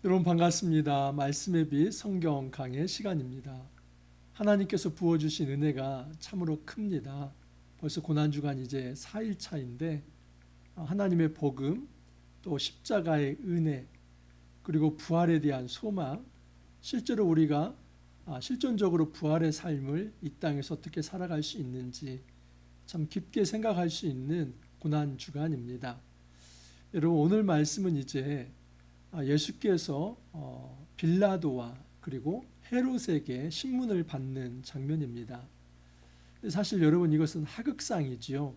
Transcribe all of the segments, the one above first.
여러분 반갑습니다. 말씀의 빛 성경 강의 시간입니다. 하나님께서 부어주신 은혜가 참으로 큽니다. 벌써 고난주간 이제 4일 차인데 하나님의 복음, 또 십자가의 은혜, 그리고 부활에 대한 소망, 실제로 우리가 실존적으로 부활의 삶을 이 땅에서 어떻게 살아갈 수 있는지 참 깊게 생각할 수 있는 고난주간입니다. 여러분 오늘 말씀은 이제 예수께서 빌라도와 그리고 헤롯에게 신문을 받는 장면입니다. 사실 여러분 이것은 하극상이지요.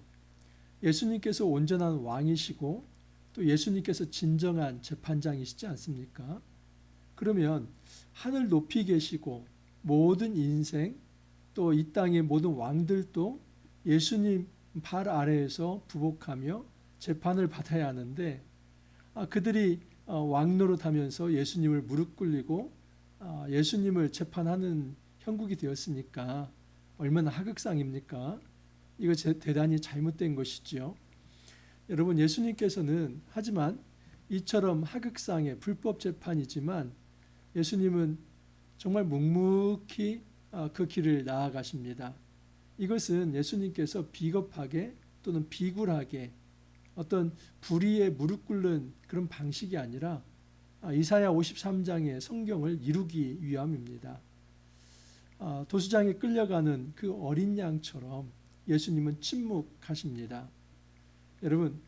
예수님께서 온전한 왕이시고 또 예수님께서 진정한 재판장이시지 않습니까? 그러면 하늘 높이 계시고 모든 인생 또 이 땅의 모든 왕들도 예수님 발 아래에서 부복하며 재판을 받아야 하는데 그들이 왕 노릇하면서 예수님을 무릎 꿇리고 예수님을 재판하는 형국이 되었으니까 얼마나 하극상입니까? 이거 대단히 잘못된 것이지요. 여러분 예수님께서는 하지만 이처럼 하극상의 불법 재판이지만 예수님은 정말 묵묵히 그 길을 나아가십니다. 이것은 예수님께서 비겁하게 또는 비굴하게 어떤 불의에 무릎 꿇는 그런 방식이 아니라 이사야 53장의 성경을 이루기 위함입니다. 도수장에 끌려가는 그 어린 양처럼 예수님은 침묵하십니다. 여러분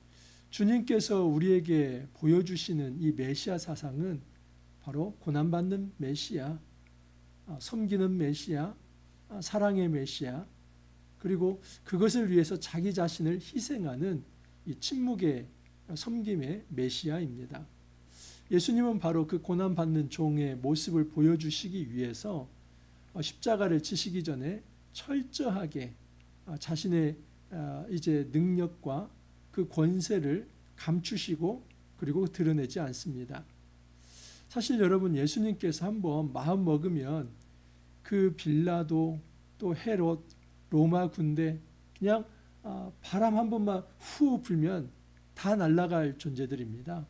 주님께서 우리에게 보여주시는 이 메시아 사상은 바로 고난받는 메시아, 섬기는 메시아, 사랑의 메시아, 그리고 그것을 위해서 자기 자신을 희생하는 이 침묵의 섬김의 메시아입니다. 예수님은 바로 그 고난받는 종의 모습을 보여주시기 위해서 십자가를 지시기 전에 철저하게 자신의 이제 능력과 그 권세를 감추시고 그리고 드러내지 않습니다. 사실 여러분 예수님께서 한번 마음 먹으면 그 빌라도 또 헤롯 로마 군대 그냥 바람 한 번만 후 불면 다 날아갈 존재들입니다.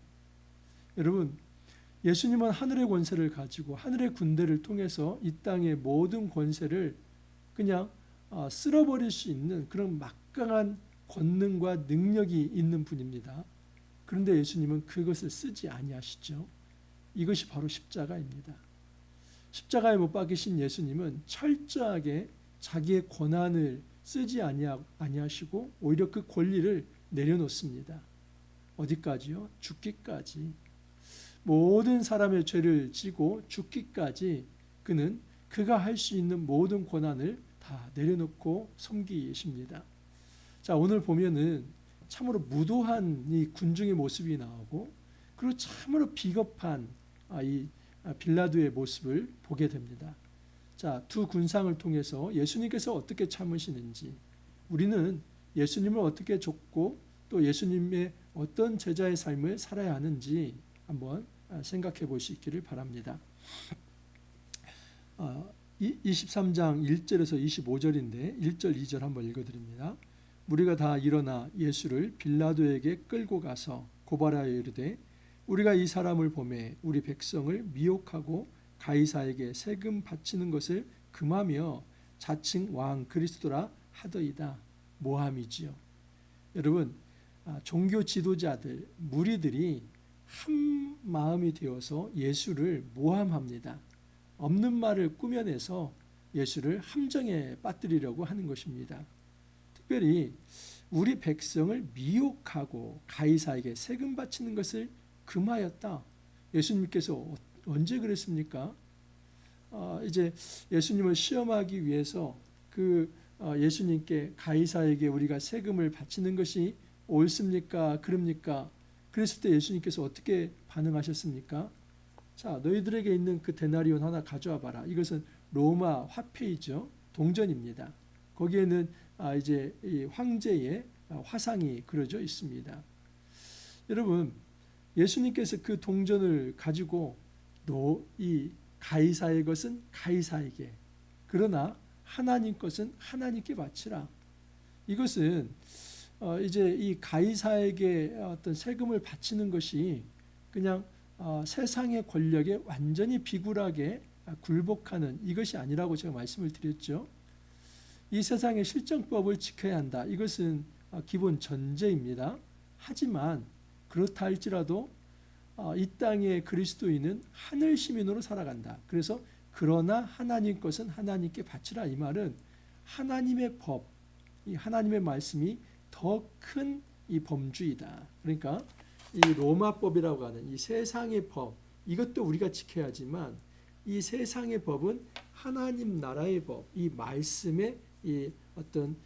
여러분 예수님은 하늘의 권세를 가지고 하늘의 군대를 통해서 이 땅의 모든 권세를 그냥 쓸어버릴 수 있는 그런 막강한 권능과 능력이 있는 분입니다. 그런데 예수님은 그것을 쓰지 아니하시죠. 이것이 바로 십자가입니다. 십자가에 못 박히신 예수님은 철저하게 자기의 권한을 쓰지 아니하시고 오히려 그 권리를 내려놓습니다. 어디까지요? 죽기까지. 모든 사람의 죄를 지고 죽기까지 그는 그가 할 수 있는 모든 권한을 다 내려놓고 섬기십니다. 자, 오늘 보면은 참으로 무도한 이 군중의 모습이 나오고 그리고 참으로 비겁한 이 빌라도의 모습을 보게 됩니다. 자, 두 군상을 통해서 예수님께서 어떻게 참으시는지, 우리는 예수님을 어떻게 좇고 또 예수님의 어떤 제자의 삶을 살아야 하는지 한번 생각해 보시기를 바랍니다. 23장 1절에서 25절인데 1절 2절 한번 읽어드립니다. 무리가 다 일어나 예수를 빌라도에게 끌고 가서 고발하여 이르되 우리가 이 사람을 보매 우리 백성을 미혹하고 가이사에게 세금 바치는 것을 금하며 자칭 왕 그리스도라 하더이다. 모함이지요. 여러분 종교 지도자들 무리들이 한 마음이 되어서 예수를 모함합니다. 없는 말을 꾸며내서 예수를 함정에 빠뜨리려고 하는 것입니다. 특별히 우리 백성을 미혹하고 가이사에게 세금 바치는 것을 금하였다. 예수님께서 언제 그랬습니까? 이제 예수님을 시험하기 위해서 예수님께 가이사에게 우리가 세금을 바치는 것이 옳습니까? 그럽니까? 그랬을 때 예수님께서 어떻게 반응하셨습니까? 자, 너희들에게 있는 그 데나리온 하나 가져와 봐라. 이것은 로마 화폐이죠. 동전입니다. 거기에는 이제 이 황제의 화상이 그려져 있습니다. 여러분, 예수님께서 그 동전을 가지고 이 가이사의 것은 가이사에게, 그러나 하나님 것은 하나님께 바치라. 이것은 이제 이 가이사에게 어떤 세금을 바치는 것이 그냥 세상의 권력에 완전히 비굴하게 굴복하는 이것이 아니라고 제가 말씀을 드렸죠. 이 세상의 실정법을 지켜야 한다. 이것은 기본 전제입니다. 하지만 그렇다 할지라도 이 땅의 그리스도인은 하늘 시민으로 살아간다. 그래서 그러나 하나님 것은 하나님께 바치라. 이 말은 하나님의 법, 이 하나님의 말씀이 더 큰 이 범주이다. 그러니까 이 로마법이라고 하는 이 세상의 법, 이것도 우리가 지켜야지만 이 세상의 법은 하나님 나라의 법, 이 말씀의 이 어떤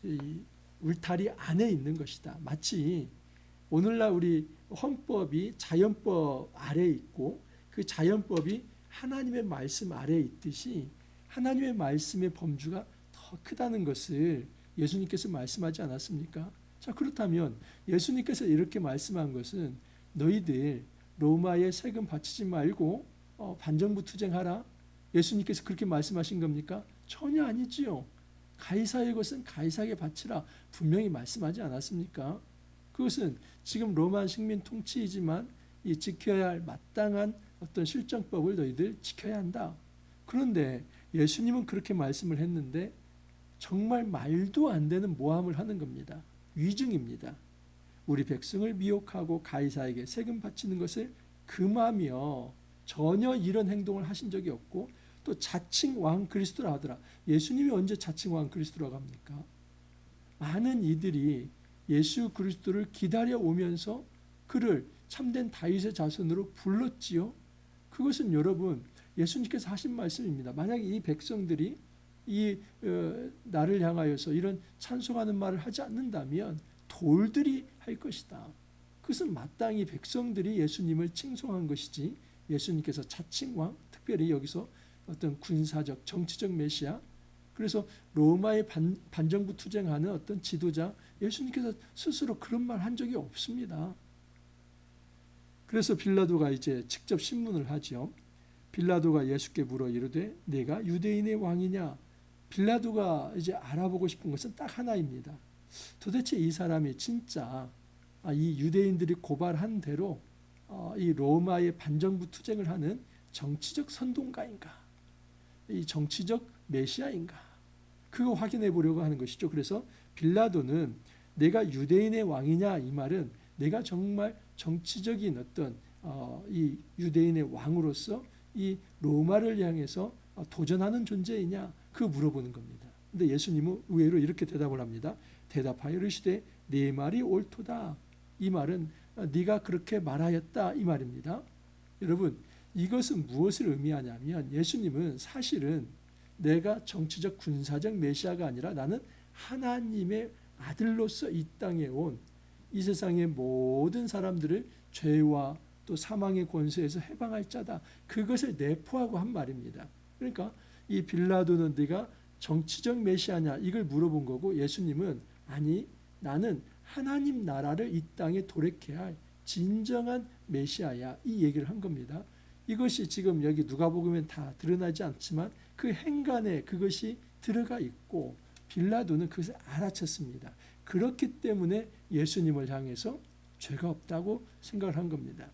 이 울타리 안에 있는 것이다. 마치 오늘날 우리 헌법이 자연법 아래에 있고 그 자연법이 하나님의 말씀 아래에 있듯이 하나님의 말씀의 범주가 더 크다는 것을 예수님께서 말씀하지 않았습니까? 자, 그렇다면 예수님께서 이렇게 말씀한 것은 너희들 로마에 세금 바치지 말고 반정부 투쟁하라. 예수님께서 그렇게 말씀하신 겁니까? 전혀 아니지요. 가이사의 것은 가이사에게 바치라. 분명히 말씀하지 않았습니까? 그것은 지금 로마 식민 통치이지만 이 지켜야 할 마땅한 어떤 실정법을 너희들 지켜야 한다. 그런데 예수님은 그렇게 말씀을 했는데 정말 말도 안 되는 모함을 하는 겁니다. 위증입니다. 우리 백성을 미혹하고 가이사에게 세금 바치는 것을 금하며 전혀 이런 행동을 하신 적이 없고 또 자칭 왕 그리스도라 하더라. 예수님이 언제 자칭 왕 그리스도라고 합니까? 많은 이들이 예수 그리스도를 기다려 오면서 그를 참된 다윗의 자손으로 불렀지요. 그것은 여러분 예수님께서 하신 말씀입니다. 만약에 이 백성들이 이 나를 향하여서 이런 찬송하는 말을 하지 않는다면 돌들이 할 것이다. 그것은 마땅히 백성들이 예수님을 칭송한 것이지 예수님께서 자칭 왕, 특별히 여기서 어떤 군사적 정치적 메시아, 그래서 로마의 반정부 투쟁하는 어떤 지도자, 예수님께서 스스로 그런 말 한 적이 없습니다. 그래서 빌라도가 이제 직접 신문을 하죠. 빌라도가 예수께 물어 이르되 내가 유대인의 왕이냐? 빌라도가 이제 알아보고 싶은 것은 딱 하나입니다. 도대체 이 사람이 진짜 이 유대인들이 고발한 대로 이 로마의 반정부 투쟁을 하는 정치적 선동가인가? 이 정치적 메시아인가? 그거 확인해 보려고 하는 것이죠. 그래서 빌라도는 내가 유대인의 왕이냐 이 말은 내가 정말 정치적인 어떤 이 유대인의 왕으로서 이 로마를 향해서 도전하는 존재이냐 그 물어보는 겁니다. 근데 예수님은 의외로 이렇게 대답을 합니다. 대답하여 이르시되 네 말이 옳도다. 이 말은 네가 그렇게 말하였다 이 말입니다. 여러분 이것은 무엇을 의미하냐면 예수님은 사실은 내가 정치적 군사적 메시아가 아니라 나는 하나님의 아들로서 이 땅에 온 이 세상의 모든 사람들을 죄와 또 사망의 권세에서 해방할 자다. 그것을 내포하고 한 말입니다. 그러니까 이 빌라도는 네가 정치적 메시아냐 이걸 물어본 거고 예수님은 아니 나는 하나님 나라를 이 땅에 도래케 할 진정한 메시아야 이 얘기를 한 겁니다. 이것이 지금 여기 누가복음엔 다 드러나지 않지만 그 행간에 그것이 들어가 있고 빌라도는 그것을 알아챘습니다. 그렇기 때문에 예수님을 향해서 죄가 없다고 생각을 한 겁니다.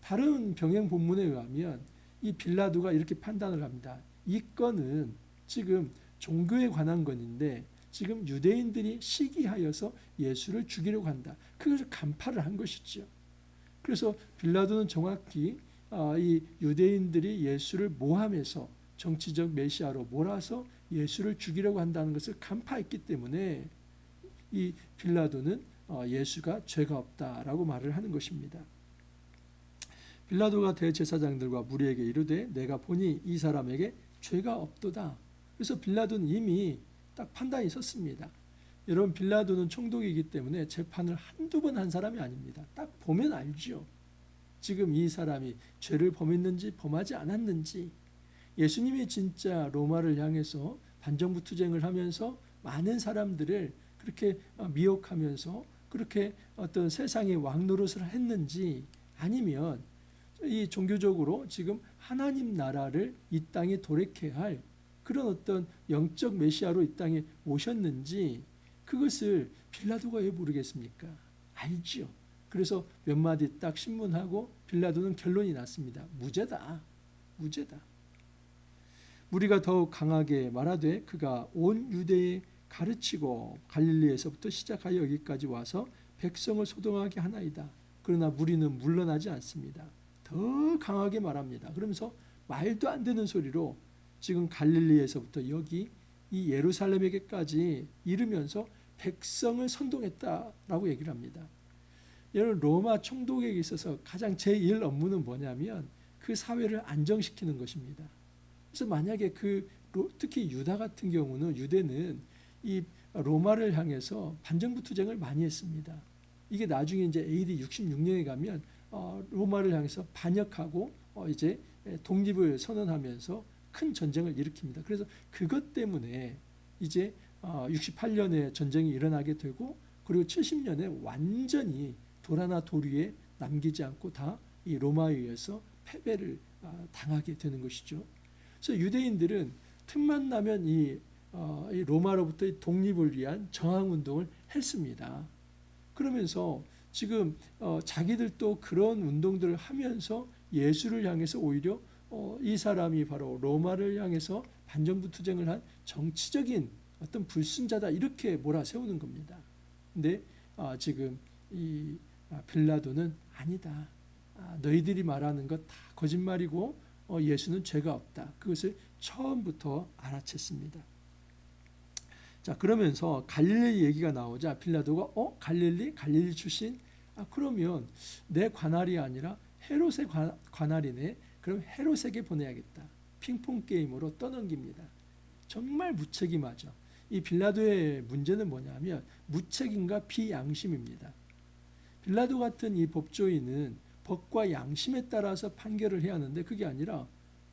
다른 병행 본문에 의하면 이 빌라도가 이렇게 판단을 합니다. 이 건은 지금 종교에 관한 건인데 지금 유대인들이 시기하여서 예수를 죽이려고 한다. 그것을 간파를 한 것이죠. 그래서 빌라도는 정확히 이 유대인들이 예수를 모함해서 정치적 메시아로 몰아서 예수를 죽이려고 한다는 것을 간파했기 때문에 이 빌라도는 예수가 죄가 없다라고 말을 하는 것입니다. 빌라도가 대제사장들과 무리에게 이르되 내가 보니 이 사람에게 죄가 없도다. 그래서 빌라도는 이미 딱 판단이 섰습니다. 여러분 빌라도는 총독이기 때문에 재판을 한두 번 한 사람이 아닙니다. 딱 보면 알죠. 지금 이 사람이 죄를 범했는지 범하지 않았는지 예수님이 진짜 로마를 향해서 반정부 투쟁을 하면서 많은 사람들을 그렇게 미혹하면서 그렇게 어떤 세상의 왕 노릇을 했는지 아니면 이 종교적으로 지금 하나님 나라를 이 땅에 도래케 할 그런 어떤 영적 메시아로 이 땅에 오셨는지 그것을 빌라도가 왜 모르겠습니까? 알지요. 그래서 몇 마디 딱 신문하고 빌라도는 결론이 났습니다. 무죄다. 무죄다. 무리가 더욱 강하게 말하되 그가 온 유대에 가르치고 갈릴리에서부터 시작하여 여기까지 와서 백성을 소동하게 하나이다. 그러나 무리는 물러나지 않습니다. 더 강하게 말합니다. 그러면서 말도 안 되는 소리로 지금 갈릴리에서부터 여기 이 예루살렘에게까지 이르면서 백성을 선동했다라고 얘기를 합니다. 여러분, 로마 총독에게 있어서 가장 제1 업무는 뭐냐면 그 사회를 안정시키는 것입니다. 그래서 만약에 특히 유다 같은 경우는 유대는 이 로마를 향해서 반정부 투쟁을 많이 했습니다. 이게 나중에 이제 AD 66년에 가면 로마를 향해서 반역하고 이제 독립을 선언하면서 큰 전쟁을 일으킵니다. 그래서 그것 때문에 이제 68년에 전쟁이 일어나게 되고 그리고 70년에 완전히 도라나 도리에 남기지 않고 다 이 로마에 의해서 패배를 당하게 되는 것이죠. 그래서 유대인들은 틈만 나면 이 로마로부터의 독립을 위한 저항 운동을 했습니다. 그러면서 지금 자기들도 그런 운동들을 하면서 예수를 향해서 오히려 이 사람이 바로 로마를 향해서 반정부 투쟁을 한 정치적인 어떤 불순자다 이렇게 몰아세우는 겁니다. 근데 지금 이 빌라도는 아니다. 너희들이 말하는 것 다 거짓말이고 예수는 죄가 없다. 그것을 처음부터 알아챘습니다. 자, 그러면서 갈릴리 얘기가 나오자 빌라도가 갈릴리 출신? 그러면 내 관할이 아니라 헤롯의 관할이네. 그럼 헤롯에게 보내야겠다. 핑퐁 게임으로 떠넘깁니다. 정말 무책임하죠. 이 빌라도의 문제는 뭐냐면 무책임과 비양심입니다. 빌라도 같은 이 법조인은 법과 양심에 따라서 판결을 해야 하는데 그게 아니라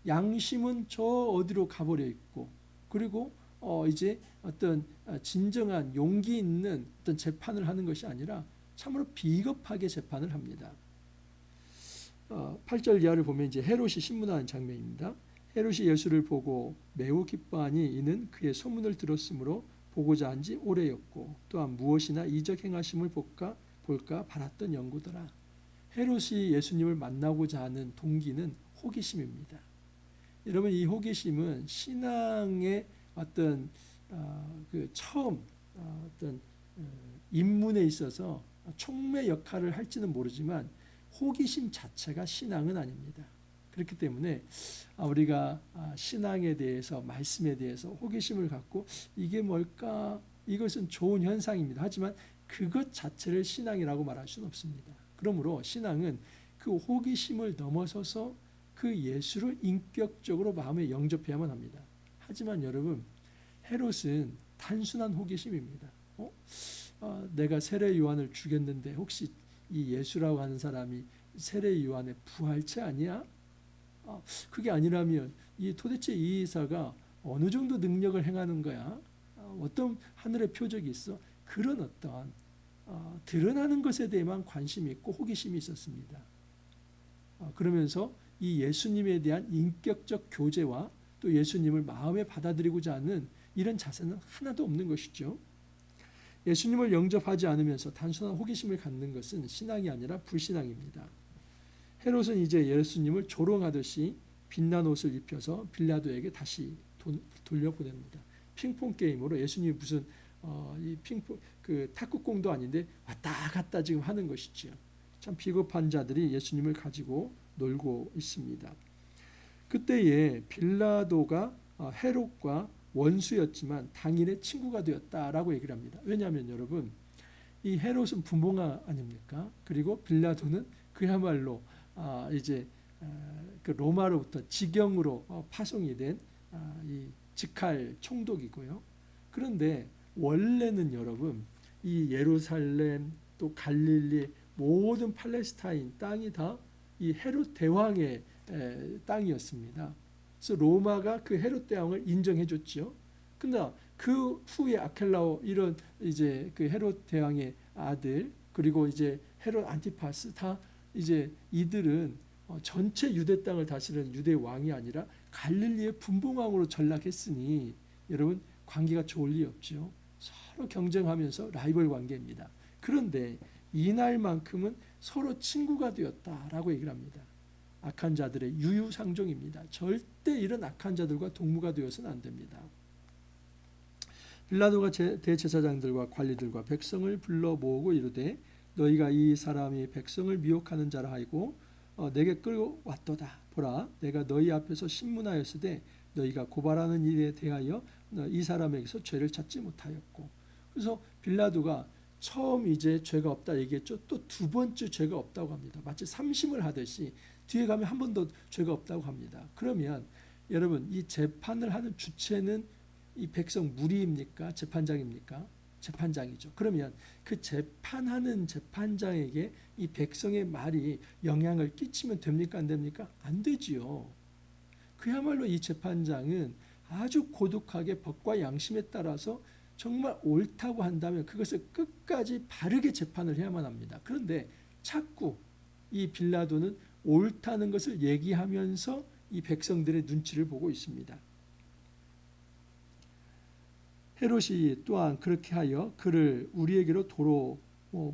양심은 저 어디로 가버려 있고 그리고 이제 어떤 진정한 용기 있는 어떤 재판을 하는 것이 아니라 참으로 비겁하게 재판을 합니다. 8절 이하를 보면 이제 헤롯이 신문하는 장면입니다. 헤롯이 예수를 보고 매우 기뻐하니 이는 그의 소문을 들었으므로 보고자 한 지 오래였고 또한 무엇이나 이적 행하심을 볼까 바랐던 연고더라. 헤롯이 예수님을 만나고자 하는 동기는 호기심입니다. 여러분, 이 호기심은 신앙의 어떤 처음 어떤 입문에 있어서 촉매 역할을 할지는 모르지만 호기심 자체가 신앙은 아닙니다. 그렇기 때문에 우리가 신앙에 대해서 말씀에 대해서 호기심을 갖고 이게 뭘까? 이것은 좋은 현상입니다. 하지만 그것 자체를 신앙이라고 말할 수는 없습니다. 그러므로 신앙은 그 호기심을 넘어서서 그 예수를 인격적으로 마음에 영접해야만 합니다. 하지만 여러분, 헤롯은 단순한 호기심입니다. 내가 세례 요한을 죽였는데 혹시 이 예수라고 하는 사람이 세례 요한의 부활체 아니야? 그게 아니라면 도대체 이 이사가 어느 정도 능력을 행하는 거야? 어떤 하늘의 표적이 있어? 그런 어떤 드러나는 것에 대해만 관심이 있고 호기심이 있었습니다. 그러면서 이 예수님에 대한 인격적 교제와 또 예수님을 마음에 받아들이고자 하는 이런 자세는 하나도 없는 것이죠. 예수님을 영접하지 않으면서 단순한 호기심을 갖는 것은 신앙이 아니라 불신앙입니다. 헤롯은 이제 예수님을 조롱하듯이 빛난 옷을 입혀서 빌라도에게 다시 돌려보냅니다. 핑퐁 게임으로 예수님이 무슨 이 핑퐁 탁구공도 아닌데 왔다 갔다 지금 하는 것이지요. 참 비겁한 자들이 예수님을 가지고 놀고 있습니다. 그때에 빌라도가 헤롯과 원수였지만 당일의 친구가 되었다라고 얘기를 합니다. 왜냐하면 여러분, 이 헤롯은 분봉아 아닙니까? 그리고 빌라도는 그야말로 이제 그 로마로부터 직영으로 파송이 된 이 직할 총독이고요. 그런데 원래는 여러분, 이 예루살렘 또 갈릴리 모든 팔레스타인 땅이 다 이 헤롯 대왕의 땅이었습니다. 그래서 로마가 그 헤롯 대왕을 인정해 줬죠. 근데 그 후에 아켈라오 이런 이제 그 헤롯 대왕의 아들 그리고 이제 헤롯 안티파스 다 이제 이들은 전체 유대 땅을 다스리는 유대 왕이 아니라 갈릴리의 분봉왕으로 전락했으니 여러분 관계가 좋을 리 없죠. 서로 경쟁하면서 라이벌 관계입니다. 그런데 이날만큼은 서로 친구가 되었다라고 얘기를 합니다. 악한 자들의 유유상종입니다. 절대 이런 악한 자들과 동무가 되어서는 안 됩니다. 빌라도가 대제사장들과 관리들과 백성을 불러 모으고 이르되 너희가 이 사람이 백성을 미혹하는 자라 하고 내게 끌고 왔도다. 보라, 내가 너희 앞에서 신문하였으되 너희가 고발하는 일에 대하여 이 사람에게서 죄를 찾지 못하였고. 그래서 빌라도가 처음 이제 죄가 없다 얘기했죠. 또 두 번째 죄가 없다고 합니다. 마치 삼심을 하듯이 뒤에 가면 한 번 더 죄가 없다고 합니다. 그러면 여러분, 이 재판을 하는 주체는 이 백성 무리입니까? 재판장입니까? 재판장이죠. 그러면 그 재판하는 재판장에게 이 백성의 말이 영향을 끼치면 됩니까? 안 됩니까? 안 되지요. 그야말로 이 재판장은 아주 고독하게 법과 양심에 따라서 정말 옳다고 한다면 그것을 끝까지 바르게 재판을 해야만 합니다. 그런데 자꾸 이 빌라도는 옳다는 것을 얘기하면서 이 백성들의 눈치를 보고 있습니다. 헤롯이 또한 그렇게 하여 그를 우리에게로 도로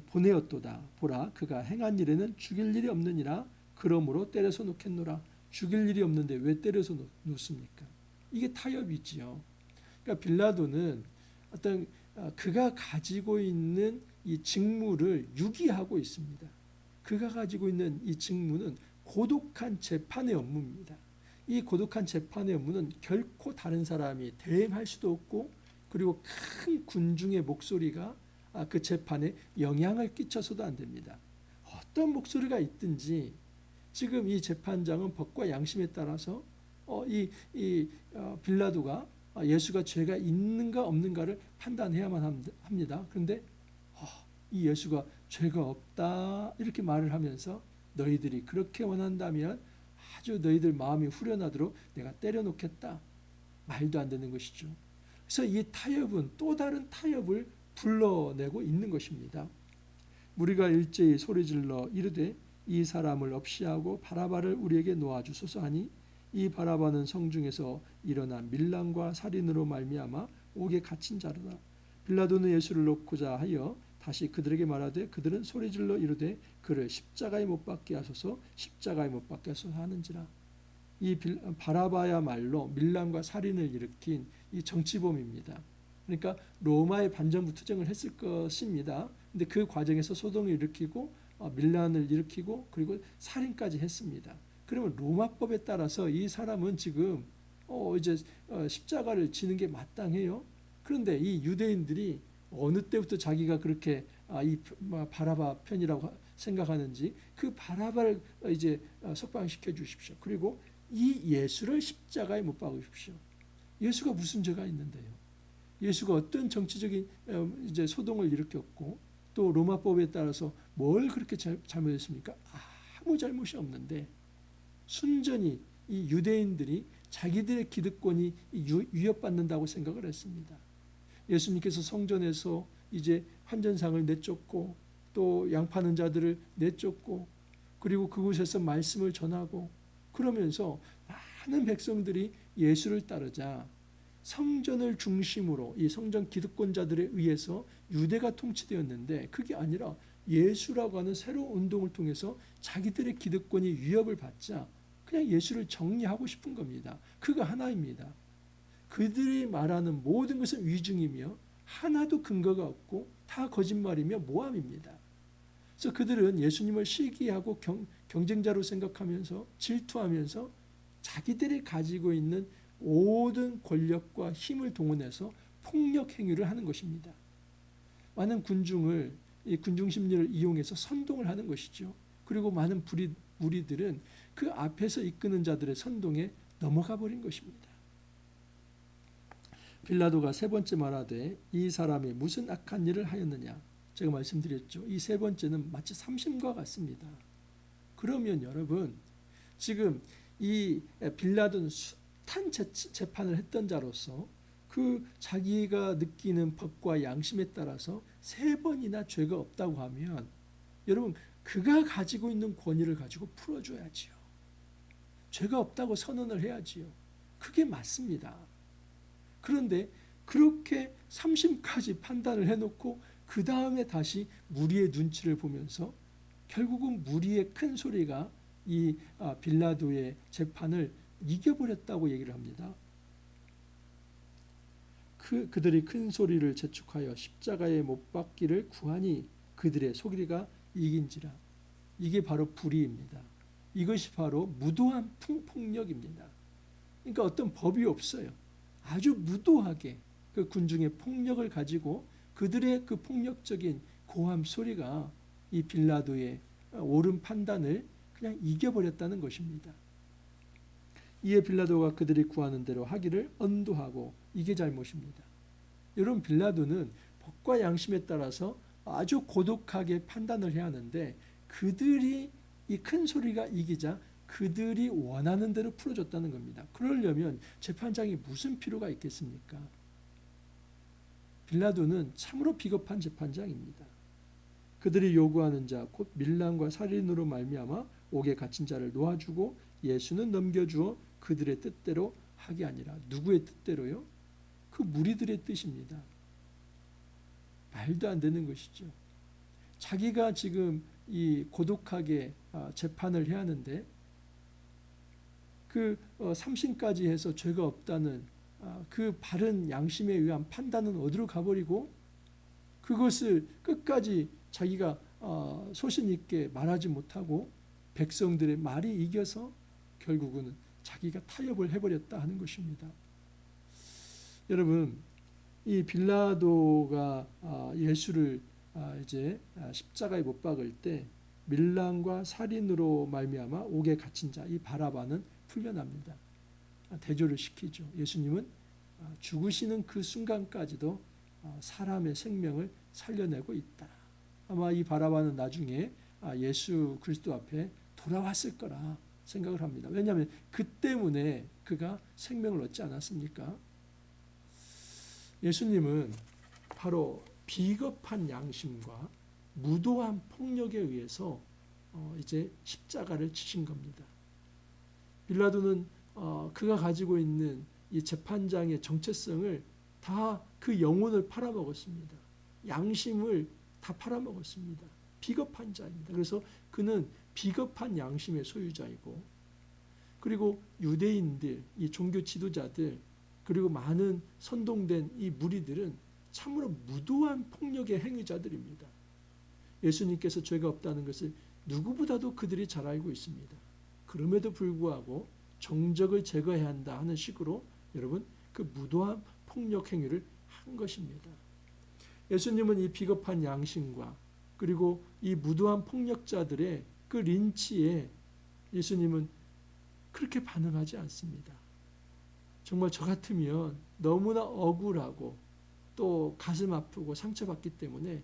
보내었도다. 보라, 그가 행한 일에는 죽일 일이 없느니라. 그러므로 때려서 놓겠노라. 죽일 일이 없는데 왜 때려서 놓습니까? 이게 타협이지요. 그러니까 빌라도는 어떤 그가 가지고 있는 이 직무를 유기하고 있습니다. 그가 가지고 있는 이 직무는 고독한 재판의 업무입니다. 이 고독한 재판의 업무는 결코 다른 사람이 대행할 수도 없고, 그리고 큰 군중의 목소리가 그 재판에 영향을 끼쳐서도 안 됩니다. 어떤 목소리가 있든지 지금 이 재판장은 법과 양심에 따라서 빌라도가 예수가 죄가 있는가 없는가를 판단해야만 합니다. 그런데 이 예수가 죄가 없다 이렇게 말을 하면서 너희들이 그렇게 원한다면 아주 너희들 마음이 후련하도록 내가 때려놓겠다. 말도 안 되는 것이죠. 그래서 이 타협은 또 다른 타협을 불러내고 있는 것입니다. 우리가 일제히 소리질러 이르되 이 사람을 없이하고 바라바를 우리에게 놓아주소서 하니 이 바라바는 성중에서 일어난 밀란과 살인으로 말미암아 옥에 갇힌 자로다. 빌라도는 예수를 놓고자 하여 다시 그들에게 말하되 그들은 소리질러 이르되 그를 십자가에 못 박게 하소서, 십자가에 못 박게 하소서 하는지라. 이 바라바야말로 밀란과 살인을 일으킨 이 정치범입니다. 그러니까 로마의 반정부 투쟁을 했을 것입니다. 근데 그 과정에서 소동을 일으키고 밀란을 일으키고 그리고 살인까지 했습니다. 그러면 로마법에 따라서 이 사람은 지금 이제 십자가를 지는 게 마땅해요. 그런데 이 유대인들이 어느 때부터 자기가 그렇게 이 바라바 편이라고 생각하는지 그 바라바를 이제 석방시켜 주십시오. 그리고 이 예수를 십자가에 못 박으십시오. 예수가 무슨 죄가 있는데요? 예수가 어떤 정치적인 이제 소동을 일으켰고 또 로마법에 따라서 뭘 그렇게 잘못했습니까? 아무 잘못이 없는데 순전히 이 유대인들이 자기들의 기득권이 위협받는다고 생각을 했습니다. 예수님께서 성전에서 이제 환전상을 내쫓고 또 양파는 자들을 내쫓고 그리고 그곳에서 말씀을 전하고 그러면서 많은 백성들이 예수를 따르자 성전을 중심으로 이 성전 기득권자들에 의해서 유대가 통치되었는데 그게 아니라 예수라고 하는 새로운 운동을 통해서 자기들의 기득권이 위협을 받자 그냥 예수를 정리하고 싶은 겁니다. 그거 하나입니다. 그들이 말하는 모든 것은 위증이며 하나도 근거가 없고 다 거짓말이며 모함입니다. 그래서 그들은 예수님을 시기하고 경쟁자로 생각하면서 질투하면서 자기들이 가지고 있는 모든 권력과 힘을 동원해서 폭력 행위를 하는 것입니다. 많은 이 군중 심리를 이용해서 선동을 하는 것이죠. 그리고 많은 무리들은 그 앞에서 이끄는 자들의 선동에 넘어가 버린 것입니다. 빌라도가 세 번째 말하되 이 사람이 무슨 악한 일을 하였느냐. 제가 말씀드렸죠. 이 세 번째는 마치 삼심과 같습니다. 그러면 여러분 지금 이 빌라도는 숱한 재판을 했던 자로서 그 자기가 느끼는 법과 양심에 따라서 세 번이나 죄가 없다고 하면 여러분 그가 가지고 있는 권위를 가지고 풀어줘야지요. 죄가 없다고 선언을 해야지요. 그게 맞습니다. 그런데 그렇게 삼심까지 판단을 해놓고 그 다음에 다시 무리의 눈치를 보면서 결국은 무리의 큰 소리가 이 빌라도의 재판을 이겨버렸다고 얘기를 합니다. 그들이 큰 소리를 재촉하여 십자가에 못 박기를 구하니 그들의 소리가 이긴지라. 이게 바로 불의입니다. 이것이 바로 무도한 폭력입니다. 그러니까 어떤 법이 없어요. 아주 무도하게 그 군중의 폭력을 가지고 그들의 그 폭력적인 고함 소리가 이 빌라도의 옳은 판단을 그냥 이겨버렸다는 것입니다. 이에 빌라도가 그들이 구하는 대로 하기를 언도하고 이게 잘못입니다. 여러분, 빌라도는 법과 양심에 따라서 아주 고독하게 판단을 해야 하는데 그들이 이 큰 소리가 이기자 그들이 원하는 대로 풀어줬다는 겁니다. 그러려면 재판장이 무슨 필요가 있겠습니까? 빌라도는 참으로 비겁한 재판장입니다. 그들이 요구하는 자 곧 밀란과 살인으로 말미암아 옥에 갇힌 자를 놓아주고 예수는 넘겨주어 그들의 뜻대로 하게 아니라 누구의 뜻대로요? 그 무리들의 뜻입니다. 말도 안 되는 것이죠. 자기가 지금 이 고독하게 재판을 해야 하는데 그 삼심까지 해서 죄가 없다는 그 바른 양심에 의한 판단은 어디로 가버리고 그것을 끝까지 자기가 소신 있게 말하지 못하고 백성들의 말이 이겨서 결국은 자기가 타협을 해버렸다 하는 것입니다. 여러분, 이 빌라도가 예수를 이제 십자가에 못 박을 때 밀란과 살인으로 말미암아 옥에 갇힌 자 이 바라바는 풀려납니다. 대조를 시키죠. 예수님은 죽으시는 그 순간까지도 사람의 생명을 살려내고 있다. 아마 이 바라바는 나중에 예수 그리스도 앞에 돌아왔을 거라 생각을 합니다. 왜냐하면 그 때문에 그가 생명을 얻지 않았습니까? 예수님은 바로 비겁한 양심과 무도한 폭력에 의해서 이제 십자가를 치신 겁니다. 빌라도는 그가 가지고 있는 이 재판장의 정체성을 다 그 영혼을 팔아먹었습니다. 양심을 다 팔아먹었습니다. 비겁한 자입니다. 그래서 그는 비겁한 양심의 소유자이고 그리고 유대인들, 이 종교 지도자들 그리고 많은 선동된 이 무리들은 참으로 무도한 폭력의 행위자들입니다. 예수님께서 죄가 없다는 것을 누구보다도 그들이 잘 알고 있습니다. 그럼에도 불구하고 정적을 제거해야 한다 하는 식으로 여러분 그 무도한 폭력 행위를 한 것입니다. 예수님은 이 비겁한 양심과 그리고 이 무도한 폭력자들의 그 린치에 예수님은 그렇게 반응하지 않습니다. 정말 저 같으면 너무나 억울하고 또 가슴 아프고 상처받기 때문에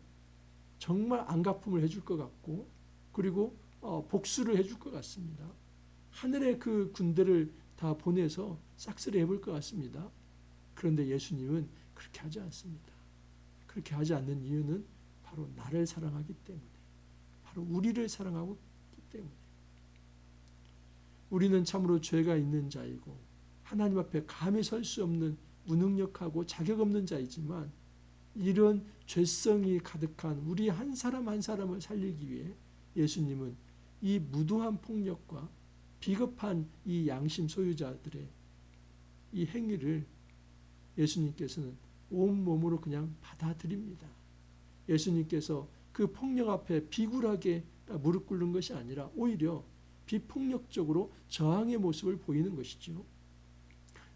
정말 안갚음을 해줄 것 같고 그리고 복수를 해줄 것 같습니다. 하늘의 그 군대를 다 보내서 싹쓸이 해볼 것 같습니다. 그런데 예수님은 그렇게 하지 않습니다. 그렇게 하지 않는 이유는 바로 나를 사랑하기 때문에, 바로 우리를 사랑하기 때문에. 우리는 참으로 죄가 있는 자이고 하나님 앞에 감히 설 수 없는 무능력하고 자격 없는 자이지만 이런 죄성이 가득한 우리 한 사람 한 사람을 살리기 위해 예수님은 이 무도한 폭력과 비겁한 이 양심 소유자들의 이 행위를 예수님께서는 온몸으로 그냥 받아들입니다. 예수님께서 그 폭력 앞에 비굴하게 무릎 꿇는 것이 아니라 오히려 비폭력적으로 저항의 모습을 보이는 것이죠.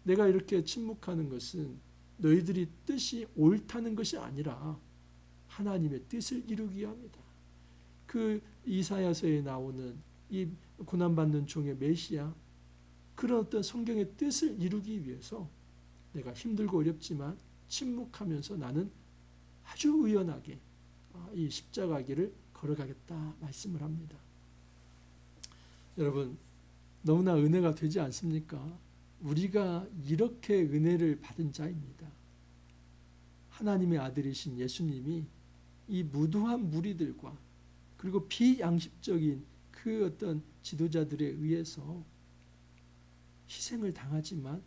내가 이렇게 침묵하는 것은 너희들이 뜻이 옳다는 것이 아니라 하나님의 뜻을 이루기 위함이다. 그 이사야서에 나오는 이 고난받는 종의 메시아, 그런 어떤 성경의 뜻을 이루기 위해서 내가 힘들고 어렵지만 침묵하면서 나는 아주 의연하게 이 십자가 길을 걸어가겠다 말씀을 합니다. 여러분, 너무나 은혜가 되지 않습니까? 우리가 이렇게 은혜를 받은 자입니다. 하나님의 아들이신 예수님이 이 무도한 무리들과 그리고 비양심적인 그 어떤 지도자들에 의해서 희생을 당하지만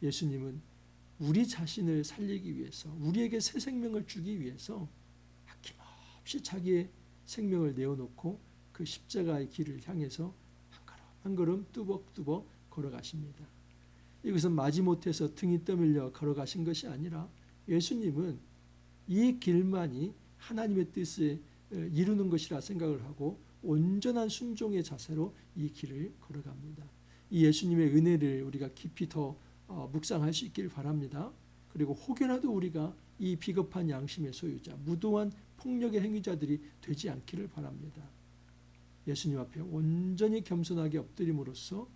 예수님은 우리 자신을 살리기 위해서, 우리에게 새 생명을 주기 위해서 아낌없이 자기의 생명을 내어놓고 그 십자가의 길을 향해서 한 걸음 뚜벅뚜벅 걸어가십니다. 이것은 마지못해서 등이 떠밀려 걸어가신 것이 아니라 예수님은 이 길만이 하나님의 뜻을 이루는 것이라 생각을 하고 온전한 순종의 자세로 이 길을 걸어갑니다. 이 예수님의 은혜를 우리가 깊이 더 묵상할 수 있길 바랍니다. 그리고 혹여라도 우리가 이 비겁한 양심의 소유자, 무도한 폭력의 행위자들이 되지 않기를 바랍니다. 예수님 앞에 온전히 겸손하게 엎드림으로써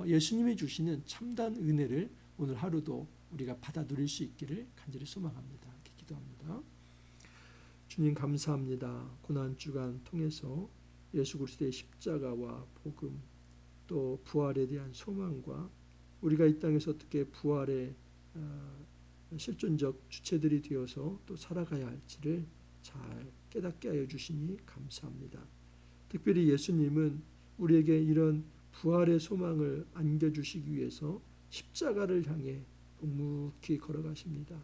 예수님이 주시는 참다운 은혜를 오늘 하루도 우리가 받아 누릴 수 있기를 간절히 소망합니다. 이렇게 기도합니다. 주님 감사합니다. 고난 주간 통해서 예수 그리스도의 십자가와 복음, 또 부활에 대한 소망과 우리가 이 땅에서 어떻게 부활의 실존적 주체들이 되어서 또 살아가야 할지를 잘 깨닫게 하여 주시니 감사합니다. 특별히 예수님은 우리에게 이런 부활의 소망을 안겨주시기 위해서 십자가를 향해 묵묵히 걸어가십니다.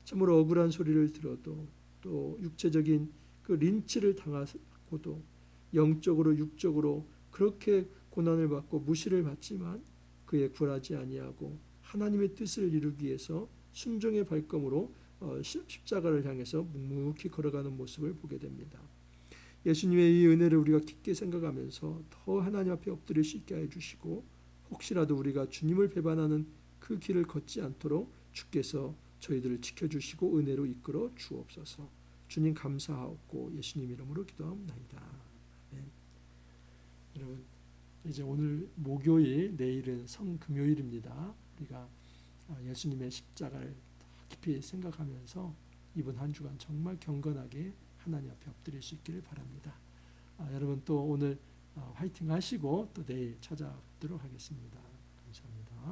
참으로 억울한 소리를 들어도 또 육체적인 그 린치를 당하고도 영적으로 육적으로 그렇게 고난을 받고 무시를 받지만 그에 굴하지 아니하고 하나님의 뜻을 이루기 위해서 순종의 발걸음으로 십자가를 향해서 묵묵히 걸어가는 모습을 보게 됩니다. 예수님의 이 은혜를 우리가 깊게 생각하면서 더 하나님 앞에 엎드릴 수 있게 해주시고 혹시라도 우리가 주님을 배반하는 그 길을 걷지 않도록 주께서 저희들을 지켜주시고 은혜로 이끌어 주옵소서. 주님 감사하옵고 예수님 이름으로 기도합니다. 아멘. 여러분 이제 오늘 목요일, 내일은 성금요일입니다. 우리가 예수님의 십자가를 깊이 생각하면서 이번 한 주간 정말 경건하게 하나님 앞에 엎드릴 수 있기를 바랍니다. 여러분 또 오늘 화이팅 하시고 또 내일 찾아뵙도록 하겠습니다. 감사합니다.